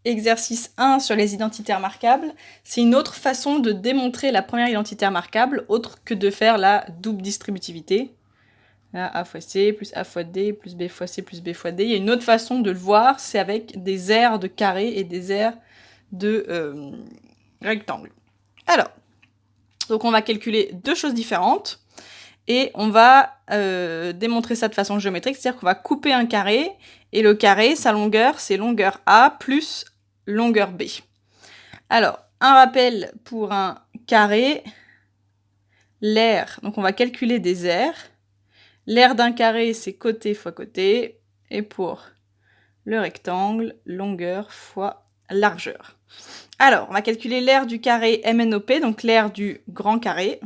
exercice 1 sur les identités remarquables, c'est une autre façon de démontrer la première identité remarquable, autre que de faire la double distributivité. Là, A fois C plus A fois D plus B fois C plus B fois D. Il y a une autre façon de le voir, c'est avec des aires de carré et des aires de rectangle. Alors, donc on va calculer deux choses différentes. Et on va démontrer ça de façon géométrique, c'est-à-dire qu'on va couper un carré, et le carré, sa longueur, c'est longueur A plus longueur B. Alors, un rappel pour un carré, l'aire, donc on va calculer des aires. L'aire d'un carré, c'est côté fois côté, et pour le rectangle, longueur fois largeur. Alors, on va calculer l'aire du carré MNOP, donc l'aire du grand carré.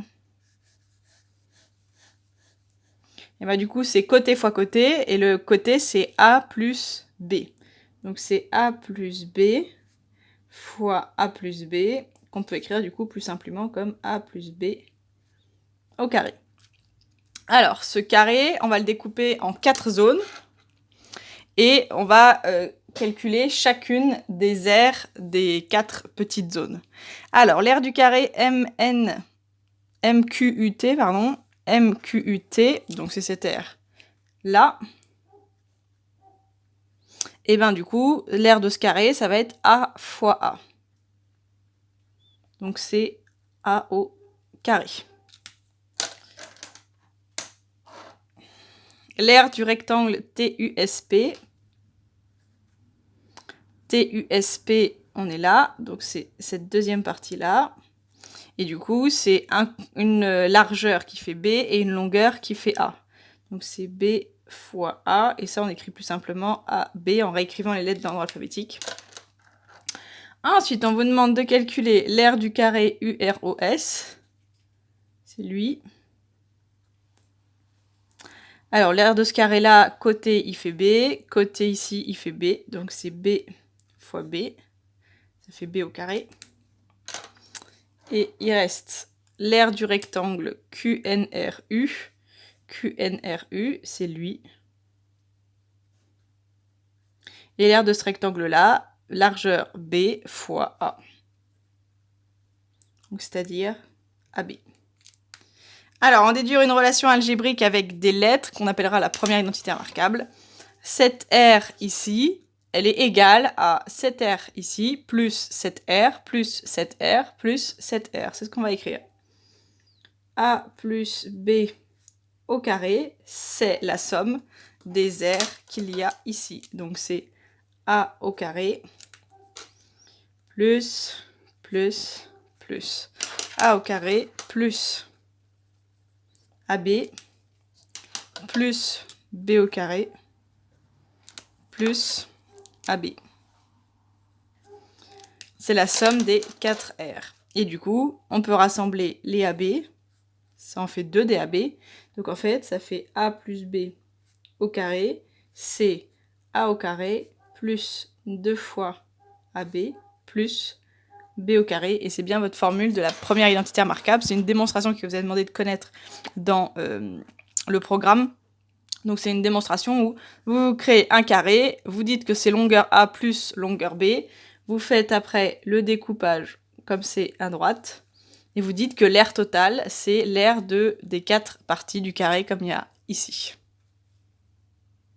Et bah du coup, c'est côté fois côté, et le côté, c'est A plus B. Donc c'est A plus B fois A plus B, qu'on peut écrire du coup plus simplement comme A plus B au carré. Alors, ce carré, on va le découper en 4 zones, et on va calculer chacune des aires des 4 petites zones. Alors, l'aire du carré MQUT, donc c'est cette aire là. Et bien du coup, l'aire de ce carré, ça va être A fois A. Donc c'est A au carré. L'aire du rectangle TUSP. TUSP, on est là, donc c'est cette deuxième partie-là. Et du coup, c'est une largeur qui fait B et une longueur qui fait A. Donc c'est B fois A, et ça on écrit plus simplement AB en réécrivant les lettres dans l'ordre alphabétique. Ensuite, on vous demande de calculer l'aire du carré UROS. C'est lui. Alors, l'aire de ce carré-là, côté, il fait B. Côté ici, il fait B. Donc, c'est B fois B. Ça fait B au carré. Et il reste l'aire du rectangle QNRU. QNRU, c'est lui. Et l'aire de ce rectangle-là, largeur B fois A. Donc, c'est-à-dire AB. Alors, on déduire une relation algébrique avec des lettres qu'on appellera la première identité remarquable. Cette R ici, elle est égale à cette R ici, plus cette R, plus cette R, plus cette R. C'est ce qu'on va écrire. A plus B au carré, c'est la somme des R qu'il y a ici. Donc c'est A au carré plus A au carré plus AB plus B au carré plus AB. C'est la somme des 4 R. Et du coup, on peut rassembler les AB. Ça en fait 2 DAB. Donc en fait, ça fait A plus B au carré, c'est A au carré plus 2 fois AB plus B au carré. Et c'est bien votre formule de la première identité remarquable. C'est une démonstration que vous avez demandé de connaître dans le programme. Donc c'est une démonstration où vous créez un carré, vous dites que c'est longueur A plus longueur B, vous faites après le découpage comme c'est à droite, et vous dites que l'aire totale, c'est l'aire des 4 parties du carré comme il y a ici.